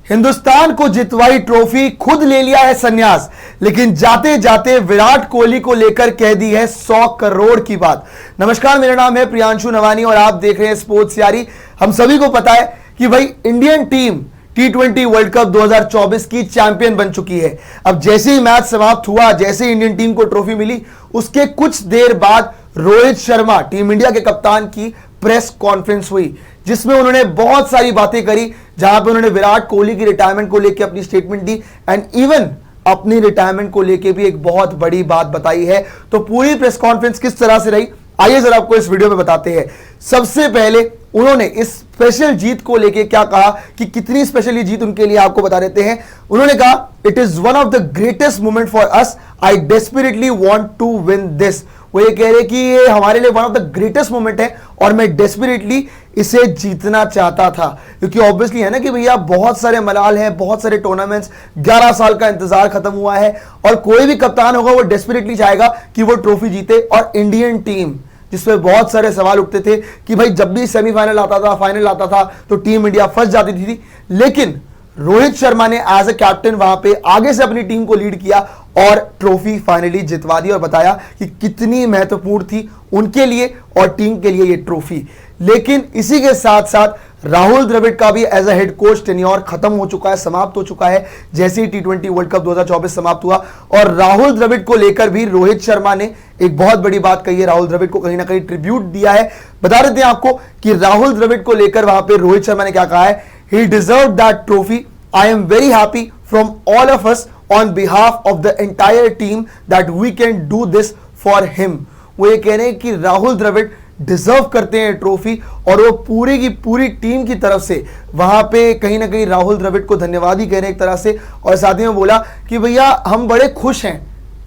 हिंदुस्तान को जितवाई ट्रॉफी, खुद ले लिया है संन्यास, लेकिन जाते जाते विराट कोहली को लेकर कह दी है 100 करोड़ की बात। नमस्कार, मेरा नाम है प्रियांशु नवानी और आप देख रहे हैं स्पोर्ट्स यारी। हम सभी को पता है कि भाई Indian team T20 world cup 2024 की चैंपियन बन चुकी है। अब जैसे ही मैच समाप्त हुआ, जैसे ही इंडियन टीम को ट्रॉफी मिली, उसके कुछ देर बाद रोहित शर्मा टीम इंडिया के कप्तान की प्रेस कॉन्फ्रेंस हुई, जिसमें उन्होंने बहुत सारी बातें करी, जहां पे उन्होंने विराट कोहली की रिटायरमेंट को लेकर अपनी स्टेटमेंट दी एंड इवन अपनी रिटायरमेंट को लेकर भी एक बहुत बड़ी बात बताई है। तो पूरी प्रेस कॉन्फ्रेंस किस तरह से रही, आइए जरा आपको इस वीडियो में बताते हैं। सबसे पहले उन्होंने इस स्पेशल जीत को लेके क्या कहा कि कितनी स्पेशल ये जीत उनके लिए, आपको बता देते हैं। उन्होंने कहा, it is one of the greatest moment for us, I desperately want to win this. वो ये कह रहे कि ये हमारे लिए one of the greatest moment है और मैं डेस्परेटली इसे जीतना चाहता था, क्योंकि ऑब्वियसली है ना कि भैया बहुत सारे मलाल हैं, बहुत सारे टूर्नामेंट्स, 11 साल का इंतजार खत्म हुआ है और कोई भी कप्तान होगा वो डेस्परेटली चाहेगा कि वो ट्रॉफी जीते। और इंडियन टीम, जिसमें बहुत सारे सवाल उठते थे कि भाई जब भी सेमीफाइनल आता था, फाइनल आता था तो टीम इंडिया फंस जाती थी, लेकिन रोहित शर्मा ने एज ए कैप्टन वहां पे आगे से अपनी टीम को लीड किया और ट्रॉफी फाइनली जितवा दी और बताया कि कितनी महत्वपूर्ण थी उनके लिए और टीम के लिए ये ट्रॉफी। लेकिन इसी के साथ साथ राहुल द्रविड़ का भी as a head coach tenure खत्म हो चुका है, समाप्त हो चुका है, जैसे ही T20 वर्ल्ड कप 2024 समाप्त हुआ। और राहुल द्रविड़ को लेकर भी रोहित शर्मा ने एक बहुत बड़ी बात कही है, राहुल द्रविड़ को कहीं ना कहीं ट्रिब्यूट दिया है। बता देते हैं आपको कि राहुल द्रविड़ को लेकर वहां पे रोहित शर्मा ने क्या कहा है, he deserve that trophy, I am very happy from all of us on behalf of the entire team that we can do this for him. वो ये कह रहे हैं कि राहुल द्रविड़ डिजर्व करते हैं ट्रॉफी और वो पूरी की पूरी टीम की तरफ से वहां पे कहीं ना कहीं राहुल द्रविड़ को धन्यवाद ही कह रहे हैं एक तरह से। और साथ ही में बोला कि भैया हम बड़े खुश हैं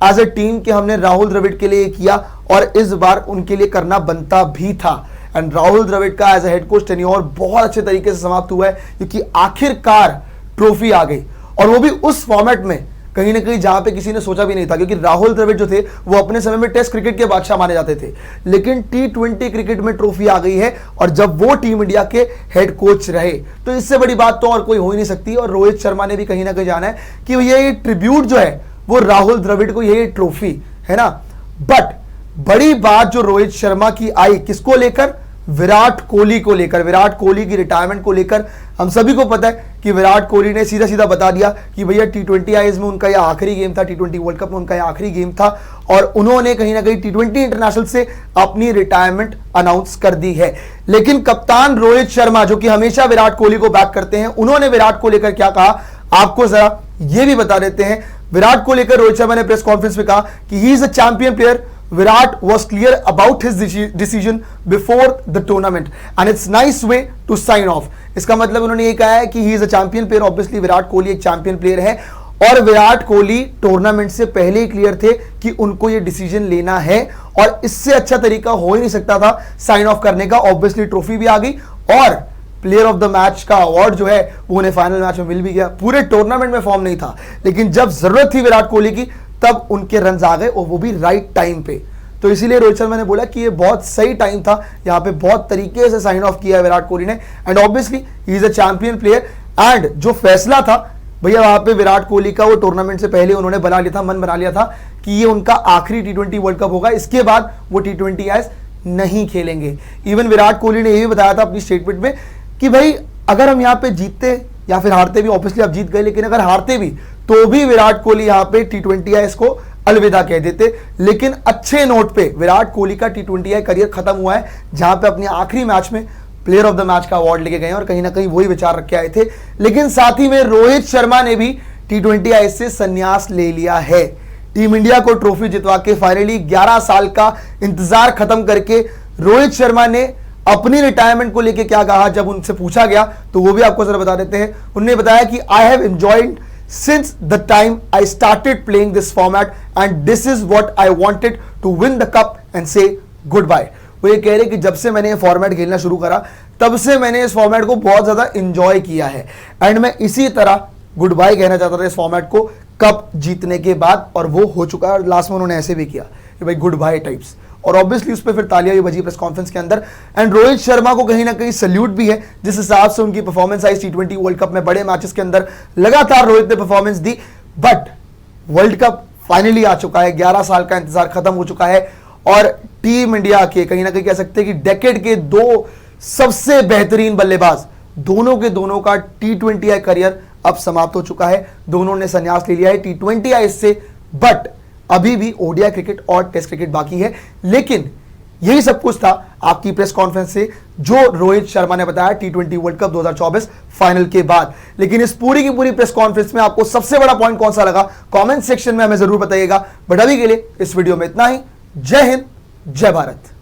एज ए टीम कि हमने राहुल द्रविड़ के लिए किया और इस बार उनके लिए करना बनता भी था। एंड राहुल द्रविड़ का as a head coach tenure बहुत अच्छे तरीके से समाप्त हुआ है, क्योंकि आखिरकार ट्रॉफी आ गई और वो भी उस फॉर्मेट में कहीं ना कहीं जहां पे किसी ने सोचा भी नहीं था, क्योंकि राहुल द्रविड़ जो थे वो अपने समय में टेस्ट क्रिकेट के बादशाह माने जाते थे, लेकिन T20 क्रिकेट में ट्रॉफी आ गई है और जब वो टीम इंडिया के हेड कोच रहे तो इससे बड़ी बात तो और कोई हो ही नहीं सकती। और रोहित शर्मा ने भी कहीं ना कहीं जाना है कि ये ट्रिब्यूट जो है वो राहुल द्रविड़ को, ये ट्रॉफी है ना। बट बड़ी बात जो रोहित शर्मा की आई, किसको लेकर, विराट कोहली को लेकर, विराट कोहली की रिटायरमेंट को लेकर। हम सभी को पता है कि विराट कोहली ने सीधा सीधा बता दिया कि भैया T20 आईज में उनका यह आखिरी गेम था, T20 वर्ल्ड कप में उनका यह आखिरी गेम था और उन्होंने कहीं ना कहीं T20 इंटरनेशनल से अपनी रिटायरमेंट अनाउंस कर दी है। लेकिन कप्तान रोहित शर्मा, जो कि हमेशा विराट कोहली को बैक करते हैं, उन्होंने विराट को लेकर क्या कहा आपको जरा ये भी बता देते हैं। विराट को लेकर रोहित शर्मा ने प्रेस कॉन्फ्रेंस में कहा कि he is a champion player, Virat was clear about his decision before the tournament and it's nice way to sign off। इसका मतलब उन्होंने ये कहा है कि he is a champion player, obviously Virat Kohli एक चैंपियन प्लेयर है और विराट कोहली टूर्नामेंट से पहले ही क्लियर थे कि उनको ये डिसीजन लेना है और इससे अच्छा तरीका हो ही नहीं सकता था साइन ऑफ करने का। ऑब्वियसली ट्रॉफी भी आ गई और प्लेयर ऑफ द मैच का अवार्ड जो है वो उन्हें फाइनल मैच में मिल भी गया। पूरे टूर्नामेंट में फॉर्म नहीं था, लेकिन जब जरूरत थी विराट कोहली की तब उनके रन आ गए और वो भी राइट टाइम पे। तो इसीलिए रोहित शर्मा ने बोला कि ये बहुत सही टाइम था, यहाँ पे बहुत तरीके से साइन ऑफ किया है विराट कोहली ने and obviously he is a champion player. And जो फैसला था भैया वहां पे विराट कोहली का, वो टूर्नामेंट से पहले उन्होंने बना लिया था, मन बना लिया था कि ये उनका आखिरी T20 वर्ल्ड कप होगा, इसके बाद वो T20 ऐस नहीं खेलेंगे। इवन विराट कोहली ने ये भी बताया था अपनी स्टेटमेंट में कि भाई अगर हम यहाँ पे जीतते या फिर हारते भी, ऑब्वियसली आप जीत गए, लेकिन अगर हारते भी तो भी विराट कोहली यहाँ पे T20 ऐस को अलविदा कह देते। लेकिन अच्छे नोट पे विराट कोहली का T20 आई करियर खत्म हुआ है, जहां पे अपने आखिरी मैच में प्लेयर ऑफ द मैच का अवार्ड लेके गए और कहीं ना कहीं वही विचार रख के आए थे। लेकिन साथ ही में रोहित शर्मा ने भी T20 आई से संन्यास ले लिया है। टीम इंडिया को ट्रॉफी जितवा के फाइनली 11 साल का इंतजार खत्म करके रोहित शर्मा ने अपनी रिटायरमेंट को लेके क्या कहा, जब उनसे पूछा गया तो वो भी आपको जरा बता देते हैं। उन्होंने बताया कि I have enjoyed since the time I started playing this format and this is what I wanted to win the cup and say goodbye। वो ये कह रहे कि जब से मैंने ये फॉर्मेट खेलना शुरू करा तब से मैंने इस फॉर्मेट को बहुत ज्यादा एंजॉय किया है एंड मैं इसी तरह गुड बाय कहना चाहता था इस फॉर्मेट को कप जीतने के बाद, और वो हो चुका है। लास्ट में उन्होंने ऐसे भी किया कि भाई गुड बाय टाइप्स। और ऑब्वियसली उस पर फिर तालियां भी बजी प्रेस कॉन्फ्रेंस के अंदर। एंड रोहित शर्मा को कहीं ना कहीं सल्यूट भी है, जिस हिसाब से उनकी परफॉर्मेंस आई T20 वर्ल्ड कप में, बड़े मैचेस के अंदर लगातार रोहित ने परफॉर्मेंस दी। बट वर्ल्ड कप फाइनली आ चुका है, 11 साल का इंतजार खत्म हो चुका है और टीम इंडिया के कहीं ना कहीं कह सकते हैं कि डेकेड के दो सबसे बेहतरीन बल्लेबाज दोनों के दोनों का T20 करियर अब समाप्त हो चुका है। दोनों ने संन्यास ले लिया है T20 से, बट अभी भी ओडीआई क्रिकेट और टेस्ट क्रिकेट बाकी है। लेकिन यही सब कुछ था आपकी प्रेस कॉन्फ्रेंस से जो रोहित शर्मा ने बताया T20 वर्ल्ड कप 2024 फाइनल के बाद। लेकिन इस पूरी की पूरी प्रेस कॉन्फ्रेंस में आपको सबसे बड़ा पॉइंट कौन सा लगा, कमेंट सेक्शन में हमें जरूर बताइएगा। बट अभी के लिए इस वीडियो में इतना ही। जय हिंद, जय भारत।